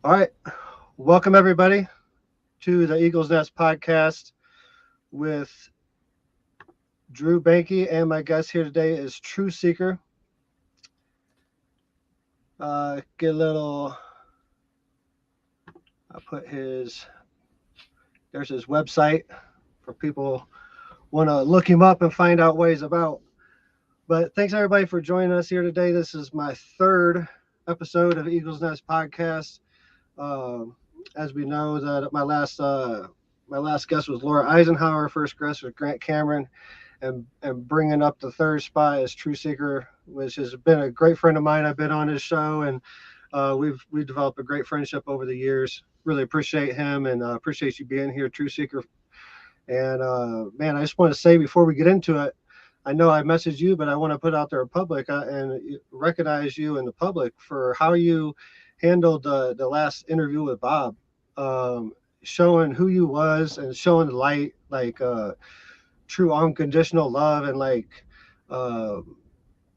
All right. Welcome, everybody, to the Eagles Nest podcast with Drew Banky. And my guest here today is True Seeker. Get a little, I put there's his website for people want to look him up and find out what he's about. But thanks, everybody, for joining us here today. This is my third episode of Eagles Nest podcast. Um, as we know, that my last guest was Laura Eisenhower. First guest was Grant Cameron, and bringing up the third spot is True Seeker, which has been a great friend of mine. I've been on his show, and we've developed a great friendship over the years. Really appreciate him, and appreciate you being here, True Seeker. And man, I just want to say before we get into it, I know I messaged you, but I want to put out there in public and recognize you in the public for how you handled the last interview with Bob, showing who you was and showing the light, like true unconditional love, and like uh,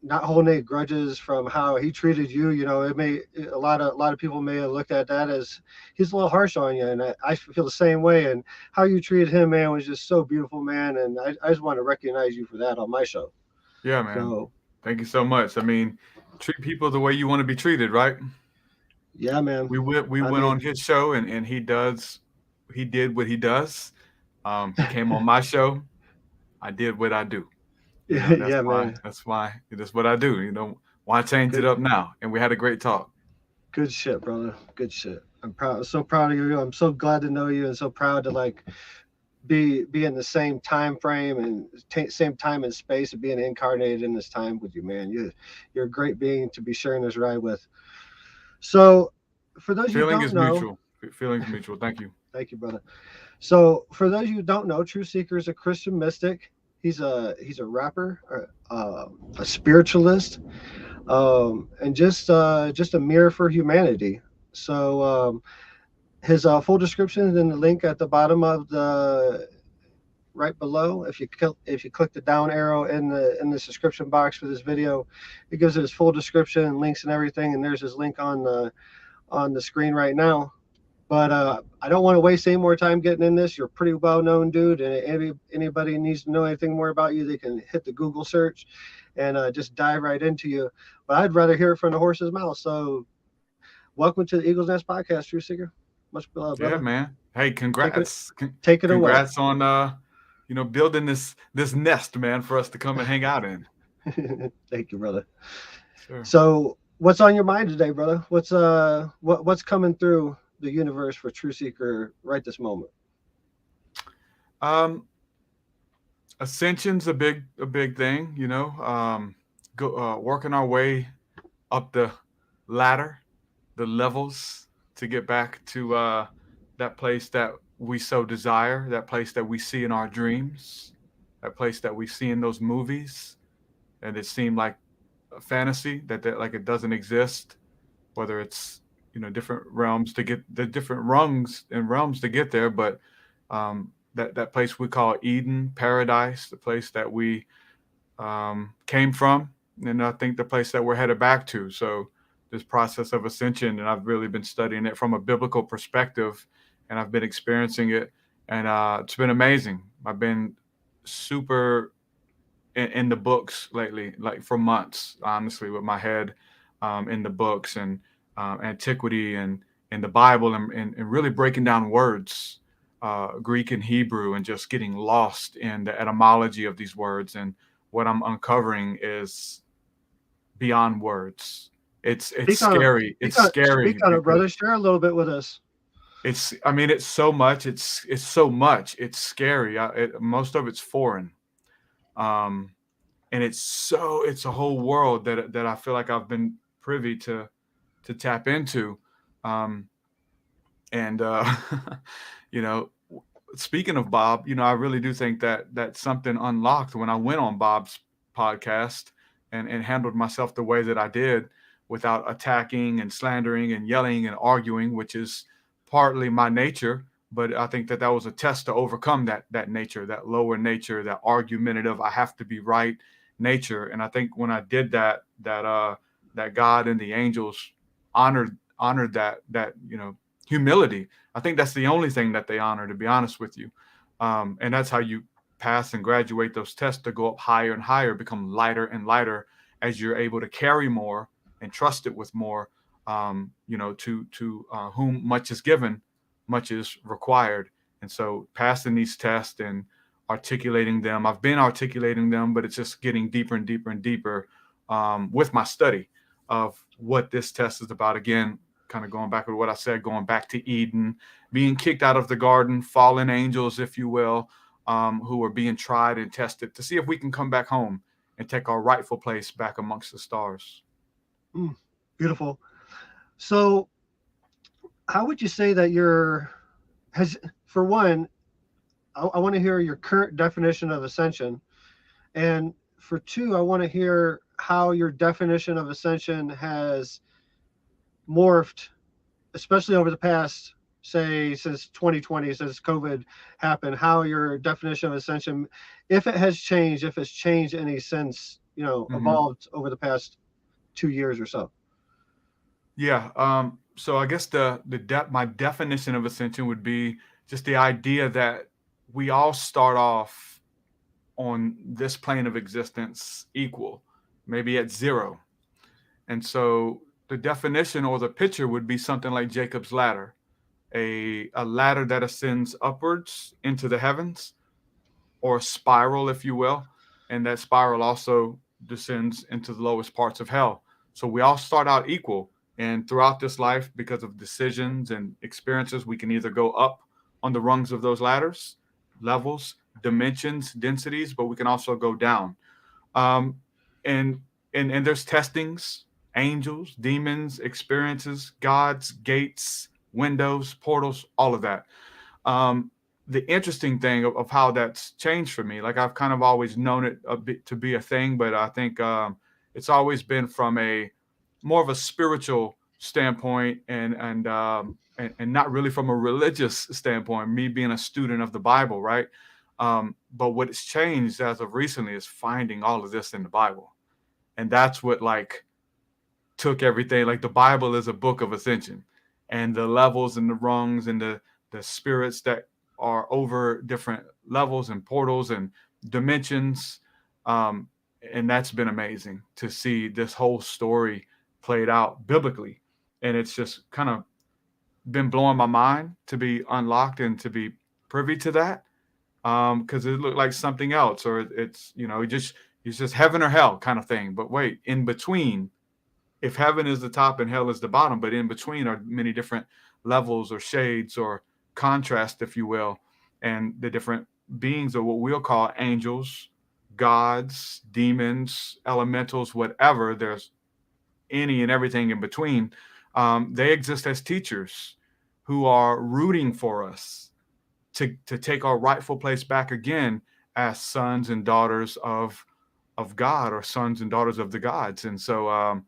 not holding any grudges from how he treated you. You know, it may a lot of people may have looked at that as he's a little harsh on you, and I feel the same way. And how you treated him, man, was just so beautiful, man. And I just want to recognize you for that on my show. Yeah, man. So Thank you so much. I mean, treat people the way you want to be treated, right? yeah, man. We went I on his show and he did what he does. He came on my show. I did what I do. That's yeah, why man. that's what I do. Why change it Good, up now? And we had a great talk. good shit, brother. Good shit. I'm proud. So proud of you. I'm so glad to know you, and so proud to like be in the same time frame and same time and space of being incarnated in this time with you, man. You're a great being to be sharing this ride with. So, for those you Feeling don't is know, mutual. Feelings mutual. Thank you. thank you, brother. So, for those you who don't know, True Seeker is a Christian mystic. He's a rapper, a spiritualist, and just a mirror for humanity. So, his full description is in the link at the bottom of the right below. If you click the down arrow in the description box for this video, it gives his full description and links and everything. And there's his link on the screen right now. But I don't want to waste any more time getting in this. You're a pretty well known dude, and anybody needs to know anything more about you, they can hit the Google search and just dive right into you. But I'd rather hear it from the horse's mouth. So welcome to the Eagles Nest podcast, True Seeker. Much love, Yeah, brother. man. Hey, Take it congrats. take it away. Congrats on building this nest, man, for us to come and hang out in. Thank you, brother. Sure. So, what's on your mind today, brother? What's coming through the universe for True Seeker right this moment? Um, Ascension's a big thing, go working our way up the ladder, the levels to get back to that place that we so desire, that place that we see in our dreams, that place that we see in those movies, and it seemed like a fantasy that like it doesn't exist. Whether it's different realms to get the different rungs and realms to get there, but that place we call Eden, paradise, the place that we came from, and I think the place that we're headed back to. So this process of ascension, and I've really been studying it from a biblical perspective, and I've been experiencing it, and it's been amazing. I've been super in the books lately, like for months, honestly, with my head in the books and antiquity and in the Bible, and really breaking down words, Greek and Hebrew, and just getting lost in the etymology of these words. And what I'm uncovering is beyond words. It's Speak on it. scary. Speak It's on it. Speak scary on it, because brother. Share a little bit with us. it's. I mean, it's so much. It's so much. It's scary. Most of it's foreign. Um, and it's a whole world that I feel like I've been privy to tap into. Um, and you know, speaking of Bob, I really do think that something unlocked when I went on Bob's podcast and handled myself the way that I did without attacking and slandering and yelling and arguing, which is partly my nature. But I think that was a test to overcome that nature, that lower nature, that argumentative, I have to be right nature. And I think when I did that God and the angels honored honored that humility. I think that's the only thing that they honor, to be honest with you. And that's how you pass and graduate those tests, to go up higher and higher, become lighter and lighter as you're able to carry more and trust it with more. To whom much is given, much is required. And so passing these tests and articulating them, I've been articulating them, but it's just getting deeper and deeper and deeper with my study of what this test is about. Again, kind of going back to what I said, going back to Eden, being kicked out of the garden, fallen angels, if you will, who are being tried and tested to see if we can come back home and take our rightful place back amongst the stars. Beautiful. So how would you say that for one, I want to hear your current definition of ascension. And for two, I want to hear how your definition of ascension has morphed, especially over the past, say, since 2020, since COVID happened, how your definition of ascension, if it has changed, if it's changed any since, evolved over the past 2 years or so. Yeah. So I guess my definition of ascension would be just the idea that we all start off on this plane of existence equal, maybe at zero. And so the definition or the picture would be something like Jacob's ladder, a ladder that ascends upwards into the heavens, or a spiral, if you will. And that spiral also descends into the lowest parts of hell. So we all start out equal. And throughout this life, because of decisions and experiences, we can either go up on the rungs of those ladders, levels, dimensions, densities, but we can also go down. And there's testings, angels, demons, experiences, gods, gates, windows, portals, all of that. The interesting thing of how that's changed for me, like I've kind of always known it a bit to be a thing, but I think it's always been from a more of a spiritual standpoint and not really from a religious standpoint, me being a student of the Bible, right? But what has changed as of recently is finding all of this in the Bible. And that's what took everything. Like the Bible is a book of ascension, and the levels and the rungs and the spirits that are over different levels and portals and dimensions. And that's been amazing to see this whole story played out biblically. And it's just kind of been blowing my mind to be unlocked and to be privy to that. Because it looked like something else, or it's just heaven or hell kind of thing. But wait, in between, if heaven is the top and hell is the bottom, but in between are many different levels or shades or contrast, if you will, and the different beings of what we'll call angels, gods, demons, elementals, whatever. There's any and everything in between. They exist as teachers who are rooting for us to take our rightful place back again as sons and daughters of God, or sons and daughters of the gods. And so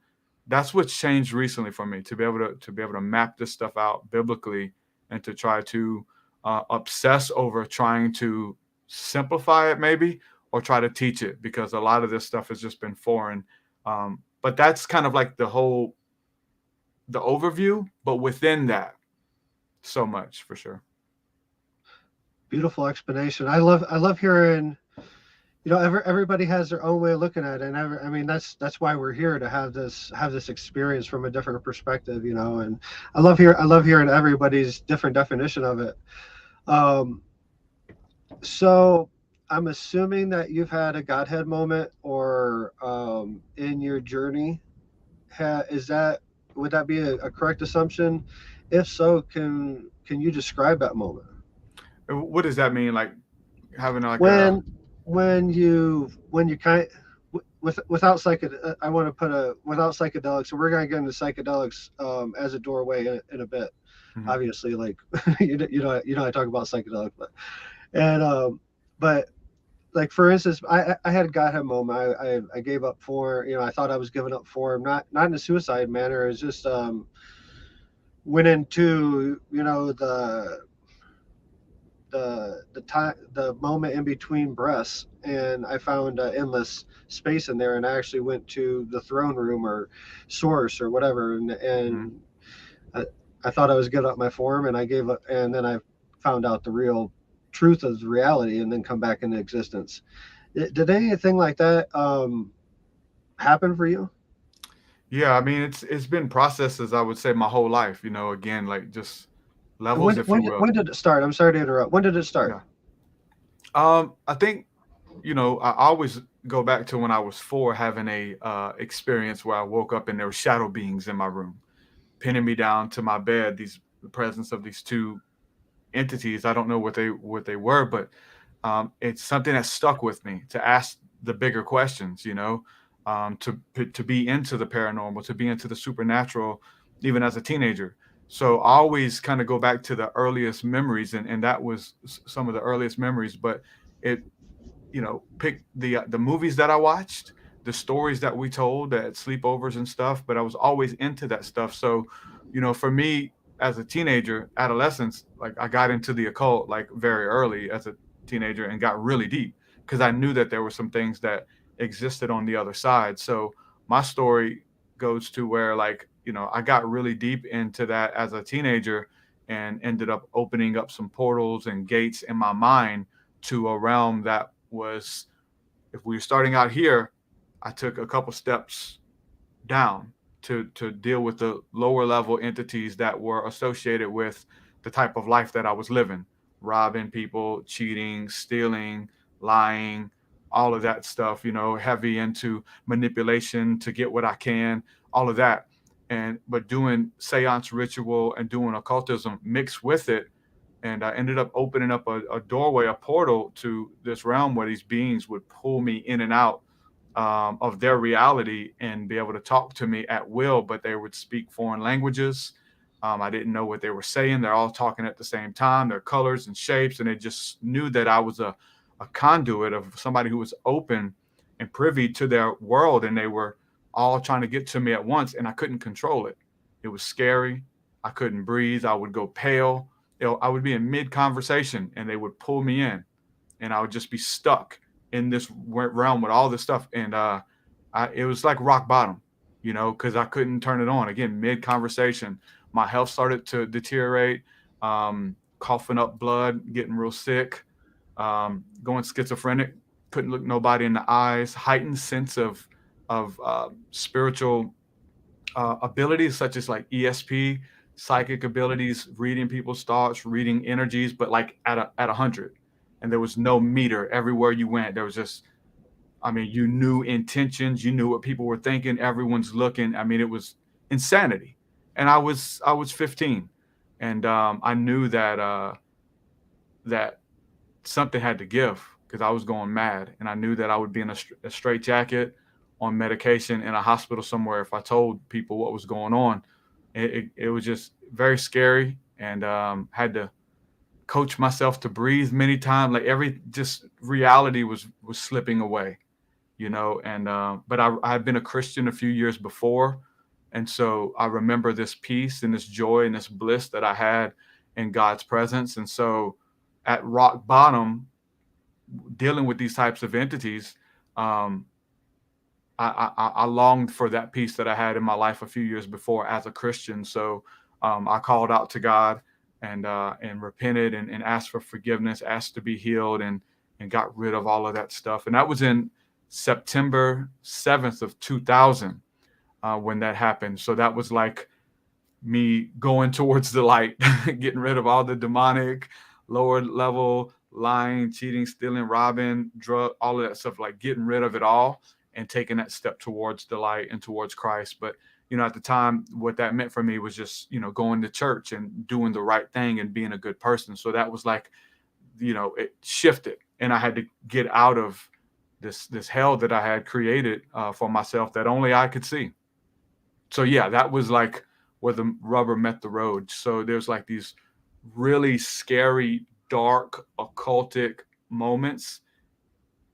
that's what's changed recently for me, to be able to map this stuff out biblically and to try to obsess over trying to simplify it maybe, or try to teach it, because a lot of this stuff has just been foreign. But that's kind of like the overview, but within that, so much for sure. Beautiful explanation. I love hearing, everybody has their own way of looking at it. And that's why we're here, to have this experience from a different perspective, and I love hearing everybody's different definition of it. So I'm assuming that you've had a Godhead moment, or in your journey. Would that be a correct assumption? If so, can you describe that moment? What does that mean? Like having when you kind without psychedelics, I want to put without psychedelics. So we're going to get into psychedelics as a doorway in a bit. Mm-hmm. Obviously, like I talk about psychedelics, but like for instance, I had a Godhead moment. I gave up form. I thought I was giving up form, not in a suicide manner. It's just went into the moment in between breaths, and I found endless space in there, and I actually went to the throne room or source or whatever, and I, I thought I was good at my form, and I gave up, and then I found out the real truth of the reality, and then come back into existence. Did anything like that happen for you? Yeah, I mean, it's been processes, I would say, my whole life. Again, like just And levels, if you will. when did it start? I'm sorry to interrupt. When did it start? Yeah. I think I always go back to when I was 4, having a experience where I woke up and there were shadow beings in my room, pinning me down to my bed. The presence of these two entities. I don't know what they were, but it's something that stuck with me to ask the bigger questions. To be into the paranormal, to be into the supernatural, even as a teenager. So I always kind of go back to the earliest memories, and that was some of the earliest memories. But it pick the movies that I watched, the stories that we told at sleepovers and stuff, but I was always into that stuff. So, for me as a teenager, adolescence, like I got into the occult like very early as a teenager and got really deep because I knew that there were some things that existed on the other side. So my story goes to where, like, I got really deep into that as a teenager and ended up opening up some portals and gates in my mind to a realm that was, if we were starting out here, I took a couple steps down to deal with the lower level entities that were associated with the type of life that I was living, robbing people, cheating, stealing, lying, all of that stuff, heavy into manipulation to get what I can, all of that. But doing seance ritual and doing occultism mixed with it, and I ended up opening up a doorway, a portal to this realm where these beings would pull me in and out of their reality and be able to talk to me at will, but they would speak foreign languages. I didn't know what they were saying. They're all talking at the same time, their colors and shapes, and they just knew that I was a conduit of somebody who was open and privy to their world, and they were all trying to get to me at once, and I couldn't control it. It was scary. I couldn't breathe. I would go pale. I would be in mid conversation and they would pull me in, and I would just be stuck in this realm with all this stuff. And it was like rock bottom, because I couldn't turn it on. Again, mid conversation, my health started to deteriorate, coughing up blood, getting real sick, going schizophrenic, couldn't look nobody in the eyes, heightened sense of spiritual abilities such as like ESP, psychic abilities, reading people's thoughts, reading energies, but like at 100. And there was no meter everywhere you went. There was just, I mean, you knew intentions, you knew what people were thinking. Everyone's looking. I mean, it was insanity. And I was 15, and I knew that something had to give because I was going mad, and I knew that I would be in a straitjacket on medication in a hospital somewhere if I told people what was going on. It was just very scary, and had to coach myself to breathe many times. Like just reality was slipping away, And but I had been a Christian a few years before, and so I remember this peace and this joy and this bliss that I had in God's presence. And so, at rock bottom, dealing with these types of entities, um, I longed for that peace that I had in my life a few years before as a Christian. So I called out to God and repented and asked for forgiveness, asked to be healed, and got rid of all of that stuff. And that was in September 7th of 2000 when that happened. So that was like me going towards the light, getting rid of all the demonic, lower level lying, cheating, stealing, robbing, drug, all of that stuff, like getting rid of it all and taking that step towards the light and towards Christ. But, at the time, what that meant for me was just, going to church and doing the right thing and being a good person. So that was like, it shifted, and I had to get out of this hell that I had created for myself that only I could see. So yeah, that was like where the rubber met the road. So there's like these really scary, dark, occultic moments,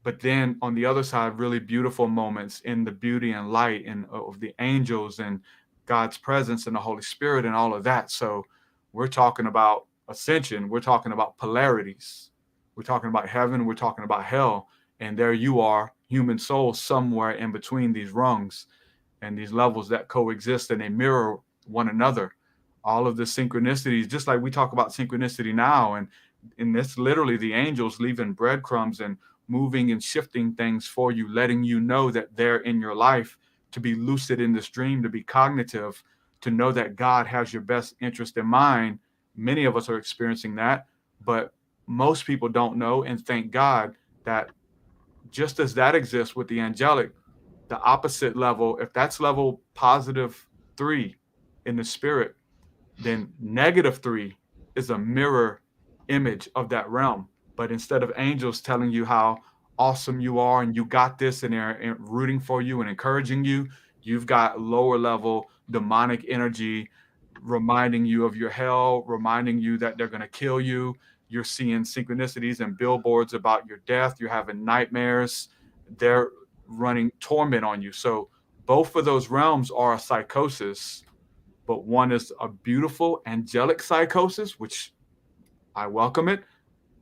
but then on the other side, really beautiful moments in the beauty and light and of the angels and God's presence and the Holy Spirit and all of that. So we're talking about ascension. We're talking about polarities. We're talking about heaven. We're talking about hell. And there you are, human souls somewhere in between these rungs and these levels that coexist, and they mirror one another. all of the synchronicities, just like we talk about synchronicity now. And that's literally the angels leaving breadcrumbs and moving and shifting things for you, letting you know that they're in your life, to be lucid in this dream, to be cognitive, to know that God has your best interest in mind. Many of us are experiencing that, but most people don't know. And thank God that just as that exists with the angelic, the opposite level, if that's level +3 in the spirit, then -3 is a mirror image of that realm. But instead of angels telling you how awesome you are and you got this, and they're rooting for you and encouraging you, you've got lower level demonic energy reminding you of your hell, reminding you that they're going to kill you. You're seeing synchronicities and billboards about your death. You're having nightmares. They're running torment on you. So both of those realms are a psychosis, but one is a beautiful angelic psychosis, which I welcome it,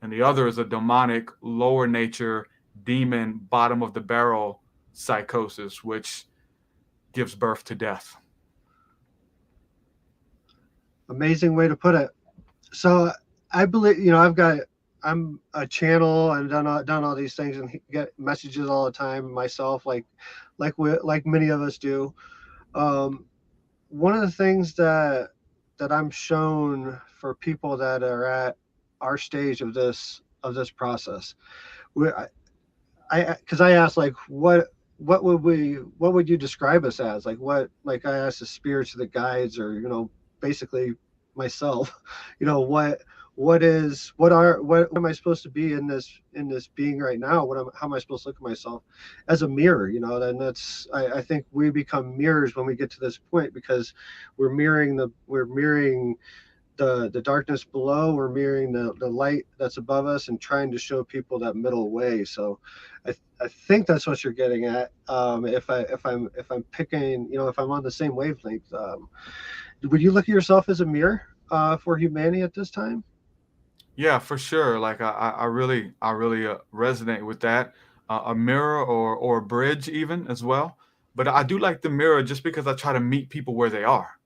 and the other is a demonic, lower nature, demon, bottom of the barrel psychosis, which gives birth to death. Amazing way to put it. So I believe, I'm a channel and done all these things and get messages all the time myself, like many of us do. One of the things that I'm shown for people that are at our stage of this process, because I asked, like, what would you describe us as? Like, like I asked the spirits, the guides, or basically myself, what am I supposed to be in this being right now? How am I supposed to look at myself as a mirror? And that's, I think we become mirrors when we get to this point, because we're mirroring the darkness below, we're mirroring the light that's above us, and trying to show people that middle way. So I think that's what you're getting at. If I'm picking, if I'm on the same wavelength, would you look at yourself as a mirror for humanity at this time? Yeah, for sure. Like I really resonate with that. A mirror or a bridge even as well. But I do like the mirror just because I try to meet people where they are.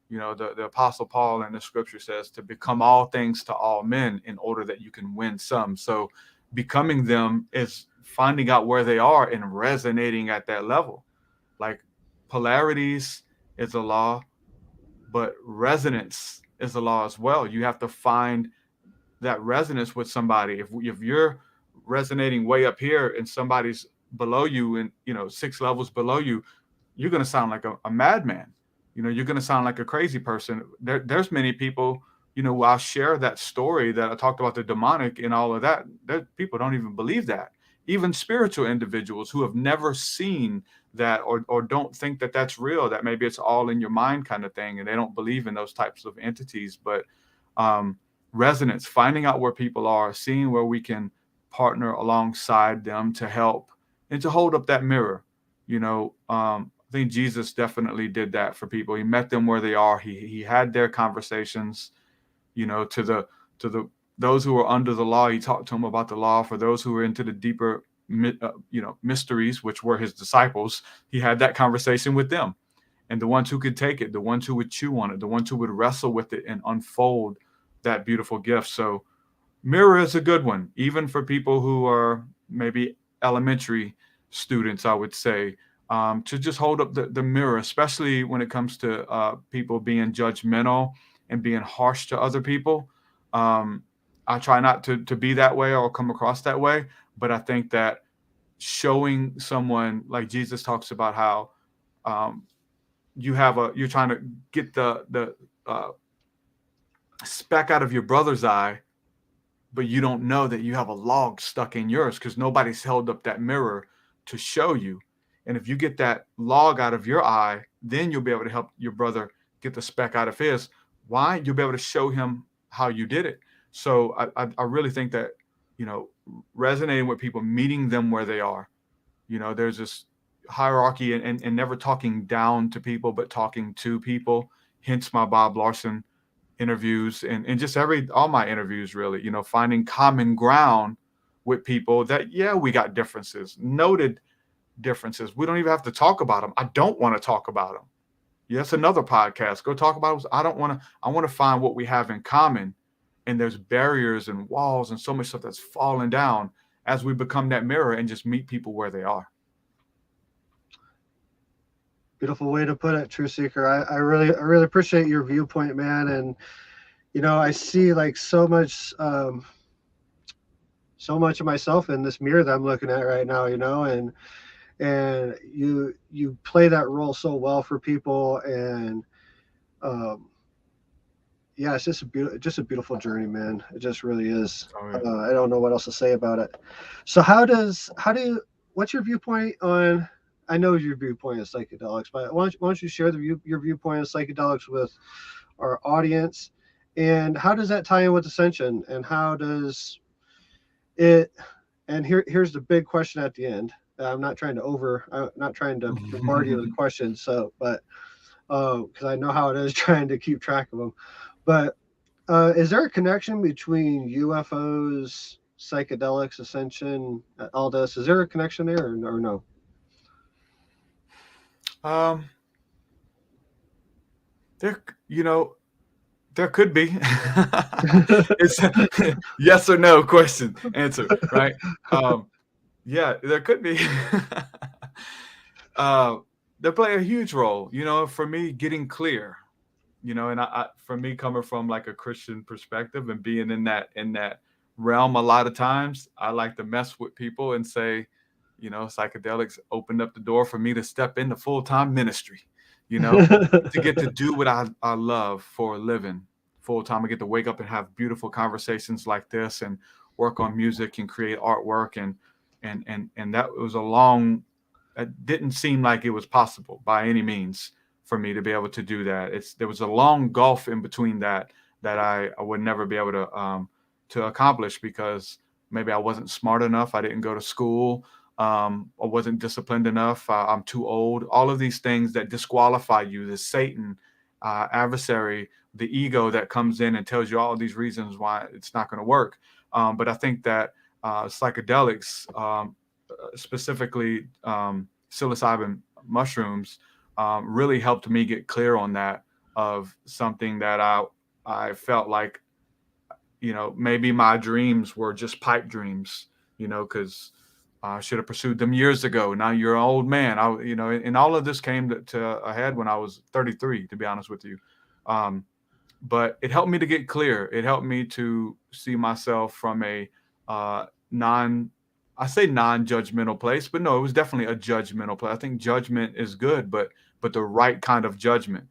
The Apostle Paul in the scripture says to become all things to all men in order that you can win some. So becoming them is finding out where they are and resonating at that level. Like polarities is a law, but resonance is a law as well. You have to find that resonance with somebody. If you're resonating way up here and somebody's below you and 6 levels below you, you're going to sound like a madman. You're going to sound like a crazy person. There's many people, I'll share that story that I talked about, the demonic and all of that. People don't even believe that. Even spiritual individuals who have never seen that or don't think that that's real, that maybe it's all in your mind kind of thing, and they don't believe in those types of entities. But resonance, finding out where people are, seeing where we can partner alongside them to help and to hold up that mirror. I think Jesus definitely did that for people. He met them where they are. He had their conversations, to those who were under the law. He talked to them about the law. For those who were into the deeper, mysteries, which were his disciples, he had that conversation with them. And the ones who could take it, the ones who would chew on it, the ones who would wrestle with it and unfold that beautiful gift. So mirror is a good one, even for people who are maybe elementary students, I would say, to just hold up the mirror, especially when it comes to people being judgmental and being harsh to other people. I try not to be that way or come across that way, but I think that showing someone, like Jesus talks about how you're trying to get the speck out of your brother's eye, but you don't know that you have a log stuck in yours because nobody's held up that mirror to show you. And if you get that log out of your eye, then you'll be able to help your brother get the speck out of his. Why? You'll be able to show him how you did it. So I really think that, resonating with people, meeting them where they are. There's this hierarchy and never talking down to people, but talking to people. Hence my Bob Larson interviews and just all my interviews, really, finding common ground with people that, yeah, we got differences, noted differences. We don't even have to talk about them. I don't want to talk about them. Yes, another podcast. Go talk about it. I want to find what we have in common. And there's barriers and walls and so much stuff that's falling down as we become that mirror and just meet people where they are. Beautiful way to put it, True Seeker. I really appreciate your viewpoint, man. And I see like so much of myself in this mirror that I'm looking at right now. And you play that role so well for people. And yeah, it's just a beautiful journey, man. It just really is. Oh, yeah. I don't know what else to say about it. So what's your viewpoint on? I know your viewpoint is psychedelics, but why don't you share your viewpoint on psychedelics with our audience, and how does that tie in with Ascension, and how does it? And here's the big question at the end. I'm not trying to bombard you with questions, but because I know how it is trying to keep track of them. But is there a connection between UFOs, psychedelics, Ascension, all this? Is there a connection there, or no? There, there could be. It's a yes or no question answer, right? Yeah, there could be. They play a huge role, for me getting clear, and for me coming from like a Christian perspective and being in that realm a lot of times, I like to mess with people and say, psychedelics opened up the door for me to step into full-time ministry, to get to do what I love for a living full time. I get to wake up and have beautiful conversations like this and work on music and create artwork. And that was it didn't seem like it was possible by any means for me to be able to do that. There was a long gulf in between that I would never be able to accomplish because maybe I wasn't smart enough. I didn't go to school. I wasn't disciplined enough. I'm too old. All of these things that disqualify you, the Satan adversary, the ego that comes in and tells you all these reasons why it's not going to work. But I think that psychedelics, specifically psilocybin mushrooms, really helped me get clear on that, of something that I felt like, maybe my dreams were just pipe dreams, because I should have pursued them years ago. Now you're an old man. And all of this came to a head when I was 33, to be honest with you. But it helped me to get clear. It helped me to see myself from a non-judgmental place, but no, it was definitely a judgmental place. I think judgment is good, but the right kind of judgment,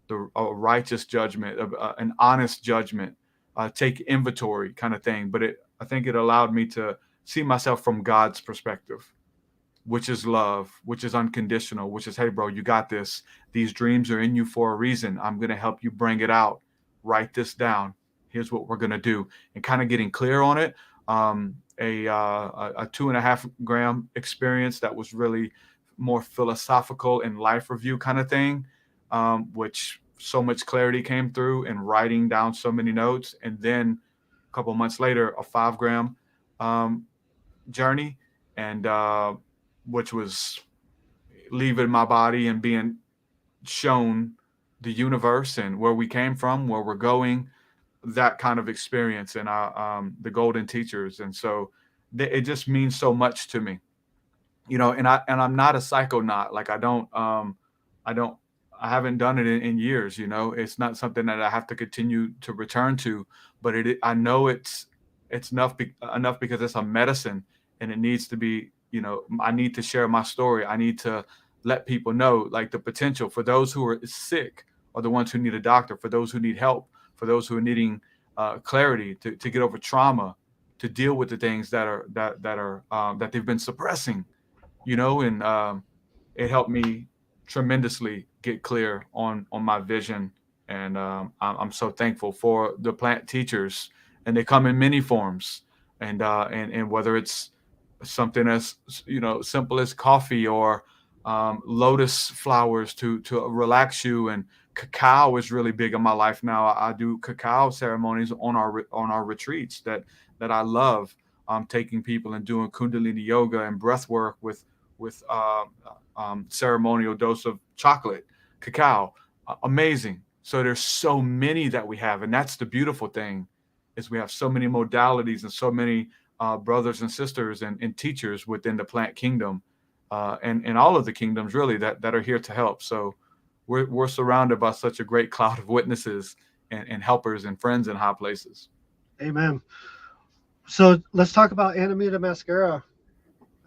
a righteous judgment, an honest judgment, take inventory kind of thing. But I think it allowed me to see myself from God's perspective, which is love, which is unconditional, which is, hey, bro, you got this. These dreams are in you for a reason. I'm going to help you bring it out. Write this down. Here's what we're going to do. And kind of getting clear on it. A 2.5 gram experience that was really more philosophical and life review kind of thing, which so much clarity came through in writing down so many notes. And then a couple months later, a 5 gram journey, and which was leaving my body and being shown the universe and where we came from, where we're going, that kind of experience, and the golden teachers. And so it just means so much to me, and I'm not a psychonaut. Like I haven't done it in years. It's not something that I have to continue to return to, but I know it's enough because it's a medicine, and it needs to be, I need to share my story. I need to let people know, like, the potential for those who are sick are the ones who need a doctor, for those who need help, for those who are needing clarity to get over trauma, to deal with the things that they've been suppressing, and it helped me tremendously get clear on my vision. And I'm so thankful for the plant teachers, and they come in many forms, and whether it's something as simple as coffee, or lotus flowers to relax you, and cacao is really big in my life now. I do cacao ceremonies on our retreats that I love. Taking people and doing Kundalini yoga and breath work with ceremonial dose of chocolate, cacao. amazing. So there's so many that we have, and that's the beautiful thing, is we have so many modalities and so many brothers and sisters and teachers within the plant kingdom, and all of the kingdoms really that are here to help. So we're surrounded by such a great cloud of witnesses and helpers and friends in high places. Amen. So let's talk about Amanita mascara.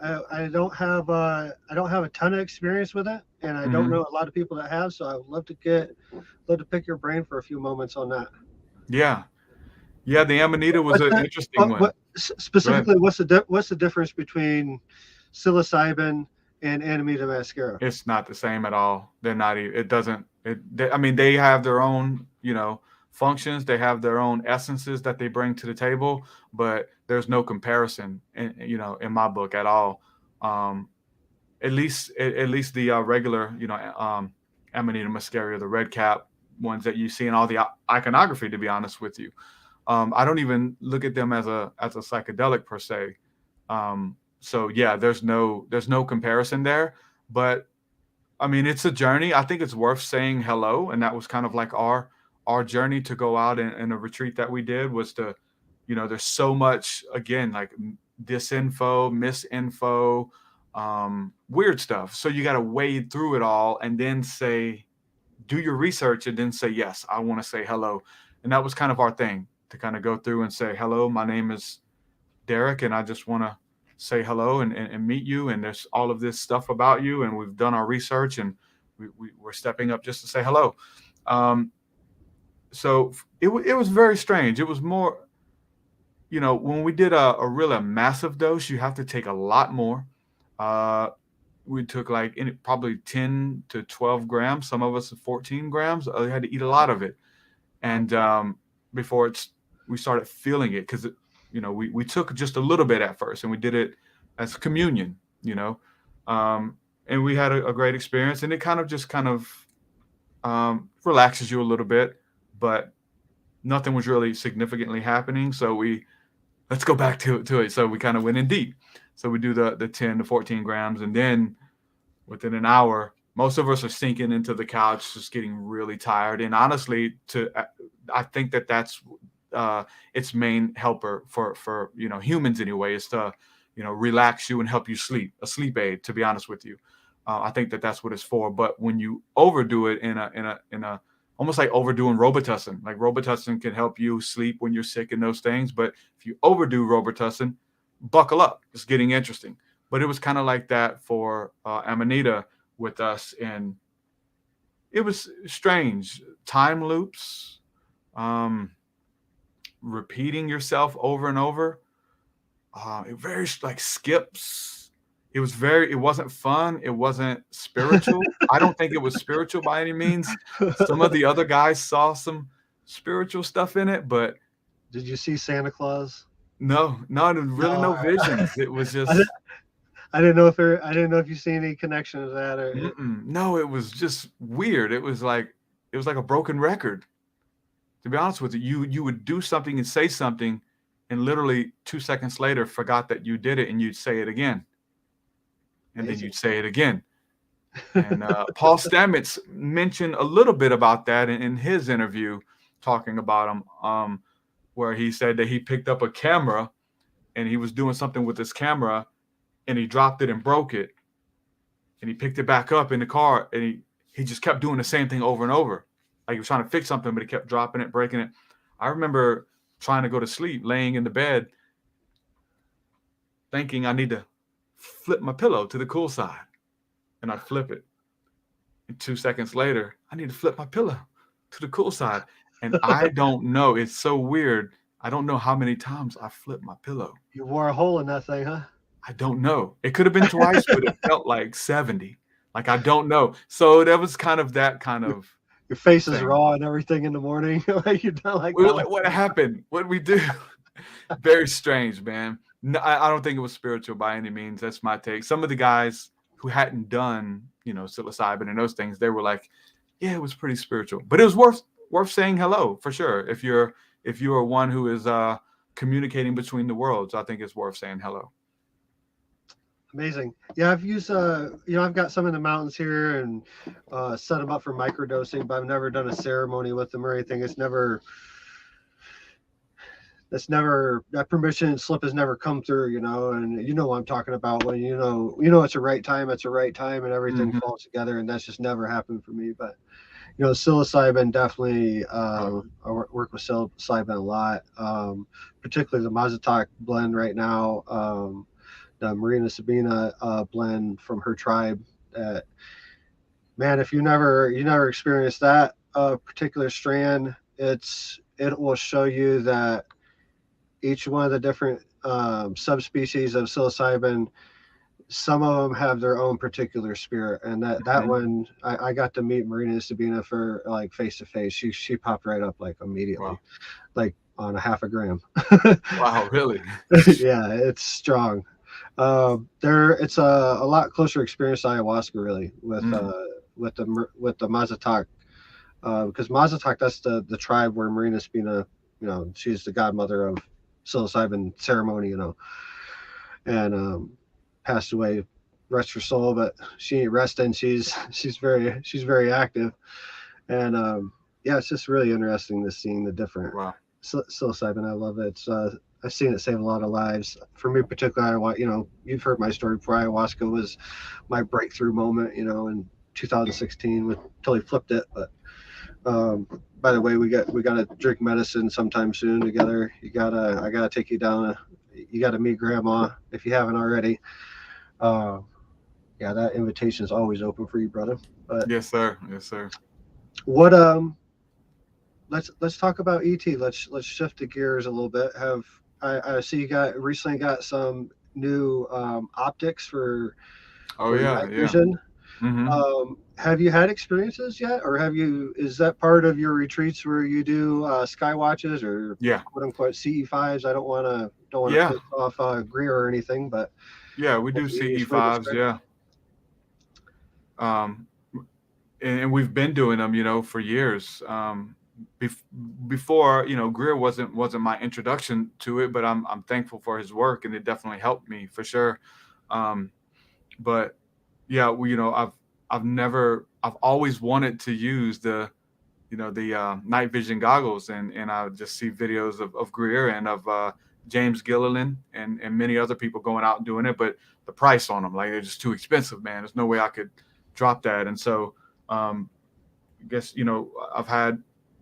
I don't have a ton of experience with it, and I don't know a lot of people that have. So I would love to pick your brain for a few moments on that. Yeah, the Amanita was an interesting one. Specifically, what's the difference between psilocybin and Amanita mascara? It's not the same at all. They're not. I mean, they have their own, functions. They have their own essences that they bring to the table, but there's no comparison, in my book at all. At least the regular, Amanita muscaria, the red cap ones that you see in all the iconography. To be honest with you, I don't even look at them as a psychedelic per se. So yeah, there's no comparison there. But I mean, it's a journey. I think it's worth saying hello, and that was kind of like our journey to go out in a retreat that we did, was to, there's so much, again, like disinfo, misinfo, weird stuff. So you got to wade through it all and then do your research and then say, yes, I want to say hello. And that was kind of our thing, to kind of go through and say, hello, my name is Derek, and I just want to say hello and meet you. And there's all of this stuff about you, and we've done our research, and we're stepping up just to say hello. So it was very strange. It was more, when we did a massive dose, you have to take a lot more. We took probably 10 to 12 grams. Some of us 14 grams. We had to eat a lot of it. And before we started feeling it, because we took just a little bit at first, and we did it as communion, and we had a great experience, and it kind of relaxes you a little bit, but nothing was really significantly happening. So let's go back to it. So we kind of went in deep. So we do the 10 to 14 grams, and then within an hour, most of us are sinking into the couch, just getting really tired. And honestly, I think that's its main helper for humans anyway, is to relax you and help you sleep, a sleep aid, to be honest with you. I think that's what it's for. But when you overdo it in a almost like overdoing Robitussin, like Robitussin can help you sleep when you're sick and those things, but if you overdo Robitussin, buckle up, it's getting interesting. But it was kind of like that for Amanita with us, and it was strange. Time loops, repeating yourself over and over, very like skips. It wasn't fun. It wasn't spiritual. I don't think it was spiritual by any means. Some of the other guys saw some spiritual stuff in it, but did you see Santa Claus? No, really no visions. It was just I didn't know if you see any connection to that or no, it was just weird. It was like a broken record. To be honest with you, you would do something and say something, and literally 2 seconds later forgot that you did it, and you'd say it again. And then you'd say it again. And Paul Stamets mentioned a little bit about that in his interview, talking about him, where he said that he picked up a camera and he was doing something with his camera, and he dropped it and broke it. And he picked it back up in the car, and he just kept doing the same thing over and over. Like he was trying to fix something, but he kept dropping it, breaking it. I remember trying to go to sleep, laying in the bed, thinking I need to flip my pillow to the cool side, and I'd flip it. And 2 seconds later, I need to flip my pillow to the cool side. And I don't know. It's so weird. I don't know how many times I flipped my pillow. You wore a hole in that thing, huh? I don't know. It could have been twice, but it felt like 70. Like, I don't know. So that was kind of your face is raw and everything in the morning. Like, you're not like what happened? What did we do? Very strange, man. No, I don't think it was spiritual by any means. That's my take. Some of the guys who hadn't done, psilocybin and those things, they were like, yeah, it was pretty spiritual. But it was worth saying hello for sure. If you're one who is communicating between the worlds, I think it's worth saying hello. Amazing. Yeah, I've used I've got some in the mountains here and set them up for microdosing, but I've never done a ceremony with them or anything. That permission slip has never come through, and you know what I'm talking about when it's a right time, and everything Hmm. falls together, and that's just never happened for me. But psilocybin definitely. Work with psilocybin a lot, particularly the Mazatak blend right now. The Marina Sabina blend from her tribe. That man, if you never experienced that particular strand, it will show you that each one of the different subspecies of psilocybin, some of them have their own particular spirit, and that Hmm. one I got to meet Marina Sabina for like face to face. She popped right up like immediately, Wow. like on a half a gram. Wow, really? Yeah, it's strong. It's a lot closer experience to ayahuasca, really, Mm. with the Mazatak, because Mazatak, that's the tribe where Marina Spina, she's the godmother of psilocybin ceremony, and passed away. Rest her soul, but she ain't resting. She's very active, and yeah, it's just really interesting to seeing the different Wow. psilocybin. I love it. I've seen it save a lot of lives. For me, particularly, you've heard my story before. Ayahuasca was my breakthrough moment, in 2016, with totally flipped it. But um, by the way, we gotta drink medicine sometime soon together. I gotta take you down. You gotta meet Grandma if you haven't already. Uh, yeah, that invitation is always open for you, brother. But Yes, sir. Yes, sir. what let's talk about ET. Let's shift the gears a little bit. I see you recently got some new optics Oh for yeah, night yeah. vision. Hmm. Have you had experiences yet, or is that part of your retreats where you do sky watches or Yeah, quote unquote CE5s? I don't want to yeah, piss off Greer or anything, but yeah. We if do you explain this CE5s. correct. Yeah. Um, and we've been doing them, for years. Bef- Before, Greer wasn't my introduction to it, but I'm thankful for his work, and it definitely helped me for sure. Um, but yeah, I've always wanted to use the night vision goggles, and I just see videos of Greer and of James Gilliland and many other people going out and doing it, but the price on them, like, they're just too expensive, man. There's no way I could drop that. And so um, I guess I've had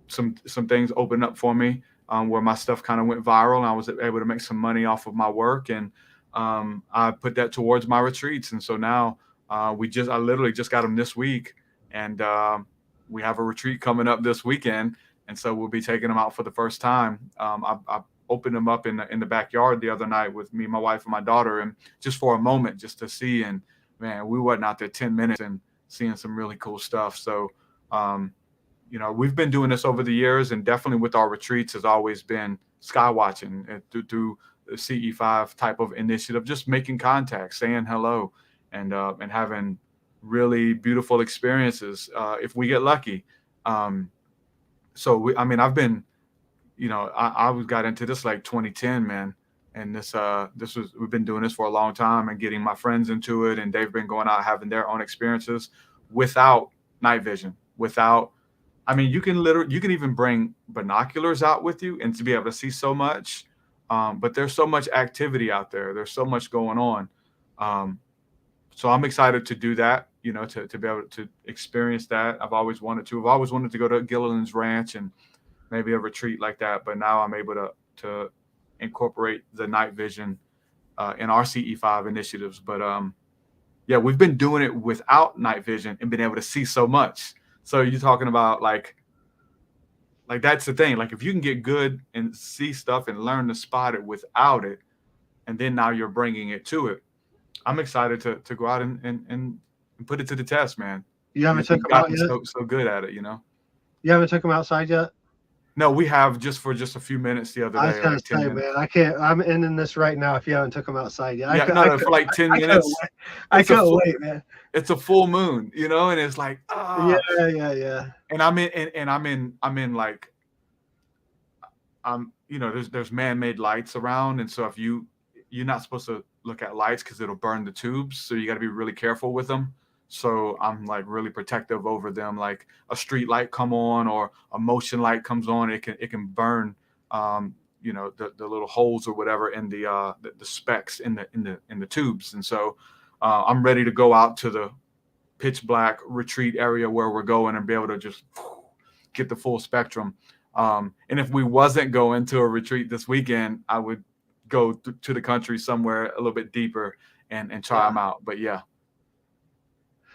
some things open up for me, where my stuff kind of went viral, and I was able to make some money off of my work, and I put that towards my retreats. And so now I literally just got them this week, and we have a retreat coming up this weekend, and so we'll be taking them out for the first time. I opened them up in the backyard the other night with me, my wife, and my daughter, and just for a moment, just to see. And man, we wasn't out there 10 minutes and seeing some really cool stuff. So um, we've been doing this over the years, and definitely with our retreats has always been sky watching through the CE5 type of initiative, just making contact, saying hello, and having really beautiful experiences if we get lucky. Um, I mean, I've been, I got into this like 2010, man. And we've been doing this for a long time and getting my friends into it. And they've been going out having their own experiences without night vision, without, I mean, you can even bring binoculars out with you and to be able to see so much. But there's so much activity out there. There's so much going on. Um, so I'm excited to do that, to be able to experience that. I've always wanted to go to Gilliland's Ranch and maybe a retreat like that. But now I'm able to incorporate the night vision in our CE5 initiatives. But yeah, we've been doing it without night vision and been able to see so much. So you're talking about like that's the thing. Like, if you can get good and see stuff and learn to spot it without it, and then now you're bringing it to it. I'm excited to go out and put it to the test, man. You haven't took We've them out gotten yet. so good at it. You haven't took them outside yet. No, we have just for just a few minutes the other I was day, gonna like 10 say, man, minutes. I can't. I'm ending this right now. If you haven't took them outside yet, Yeah, no, no, for like 10 I couldn't minutes. wait. I It's a couldn't full wait, man. it's a full moon, and it's like, Yeah, yeah. and I'm in like, there's man-made lights around, and so if you're not supposed to look at lights because it'll burn the tubes. So you got to be really careful with them. So I'm like really protective over them. Like a street light come on or a motion light comes on, it can burn, the little holes or whatever in the specks in the tubes. And so I'm ready to go out to the pitch black retreat area where we're going and be able to just get the full spectrum. And if we wasn't going to a retreat this weekend, I would go to the country somewhere a little bit deeper and try them out. But yeah.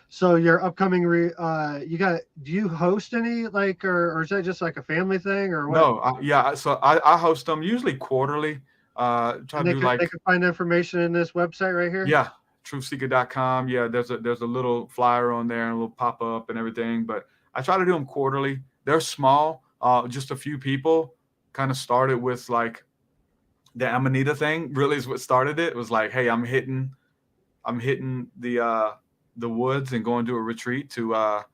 So your upcoming, do you host any like, or is that just like a family thing or what? No, so I host them usually quarterly. Try to do like they can find information in this website right here. Yeah, TruthSeekah.com. Yeah, there's a little flyer on there and a little pop up and everything. But I try to do them quarterly. They're small, just a few people. Kind of started with like the Amanita thing. Really is what started it. It was like, hey, I'm hitting the woods and going to a retreat to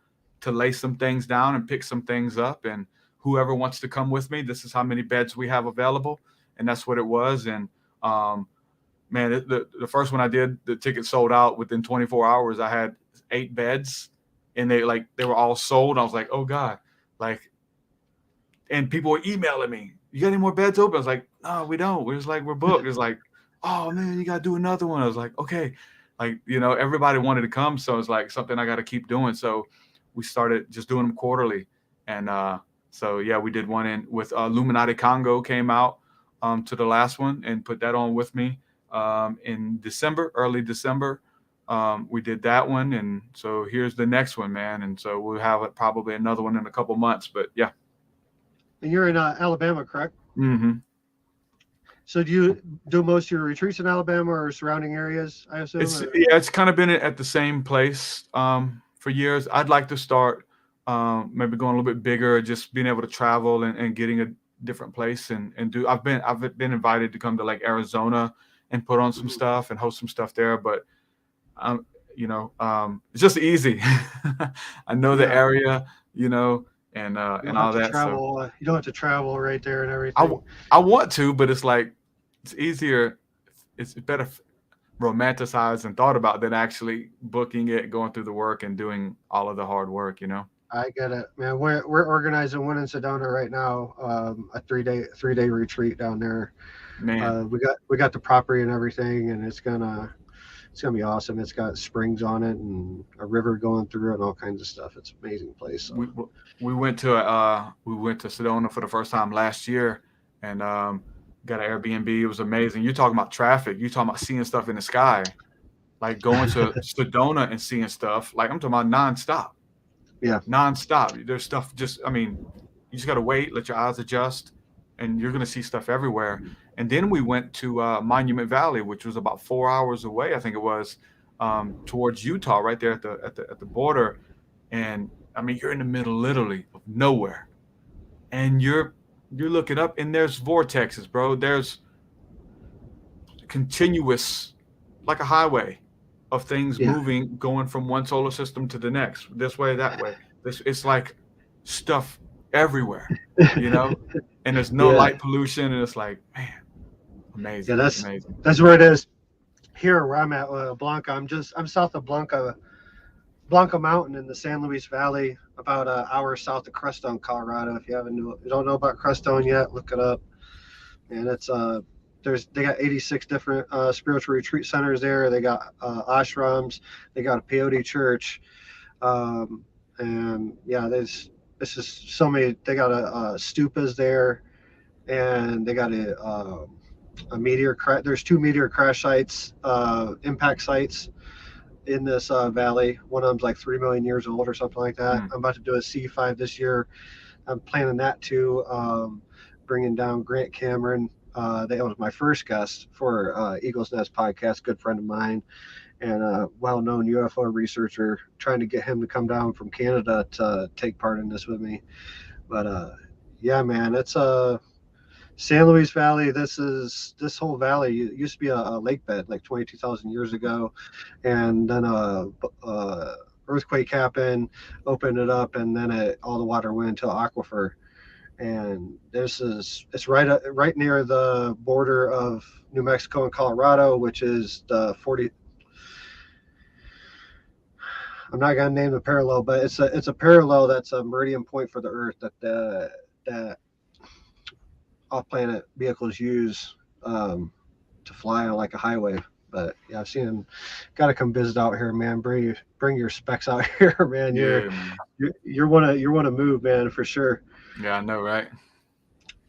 lay some things down and pick some things up. And whoever wants to come with me, this is how many beds we have available. And that's what it was. And man, the first one I did, the ticket sold out within 24 hours. I had 8 beds and they were all sold. I was like, oh God, and people were emailing me, you got any more beds open? I was like, no, we don't. We're booked. It's like, oh man, you got to do another one. I was like, okay. Everybody wanted to come. So it's like something I got to keep doing. So we started just doing them quarterly. And so, yeah, we did one in with Illuminati Congo came out to the last one and put that on with me in early December. We did that one. And so here's the next one, man. And so we'll have probably another one in a couple months. But yeah. And you're in Alabama, correct? Mm-hmm. So do you do most of your retreats in Alabama or surrounding areas, I assume? It's kind of been at the same place for years. I'd like to start maybe going a little bit bigger, just being able to travel and getting a different place and do. I've been invited to come to like Arizona and put on some stuff and host some stuff there, but it's just easy. I know the area, and all that. So you don't have to travel right there and everything. I want to, but it's like it's easier. It's better romanticized and thought about than actually booking it, going through the work, and doing all of the hard work. I get it, man. We're organizing one in Sedona right now, a 3-day retreat down there. Man, we got the property and everything, and it's gonna be awesome. It's got springs on it and a river going through it and all kinds of stuff. It's an amazing place. So. We went to Sedona for the first time last year and got an Airbnb. It was amazing. You're talking about traffic. You're talking about seeing stuff in the sky, like going to Sedona and seeing stuff. Like I'm talking about nonstop. Yeah, nonstop. There's stuff. You just gotta wait, let your eyes adjust, and you're gonna see stuff everywhere. And then we went to Monument Valley, which was about 4 hours away, I think it was, towards Utah, right there at the border. And I mean, you're in the middle, literally, of nowhere, and you're looking up, and there's vortexes, bro. There's continuous, like a highway, of things moving, going from one solar system to the next, this way, that way. It's like stuff everywhere, and there's no light pollution, and it's like, man. Amazing. Yeah, amazing. That's where it is. Here where I'm at, Blanca. I'm south of Blanca Mountain in the San Luis Valley, about an hour south of Crestone, Colorado. If you don't know about Crestone yet, look it up. And it's they got 86 different spiritual retreat centers there. They got ashrams. They got a peyote church, and yeah, this is so many. They got stupas there, and they got a meteor crash. There's 2 meteor crash sites, impact sites in this valley. One of them's like 3 million years old or something like that. I'm about to do a C5 this year. I'm planning that too. Bringing down Grant Cameron. That was my first guest for Eagle's Nest podcast, good friend of mine, and a well-known UFO researcher. Trying to get him to come down from Canada to take part in this with me. But yeah, man, it's San Luis Valley. This whole valley used to be a lake bed like 22,000 years ago, and then earthquake happened, opened it up, and then all the water went into an aquifer. and it's right near the border of New Mexico and Colorado, which is the 40. I'm not gonna name the parallel, but it's a parallel that's a meridian point for the Earth that off-planet vehicles use to fly on like a highway. But yeah, I've seen them. Got to come visit out here, man. Bring your specs out here, man. You're one to move, man, for sure. Yeah, I know, right?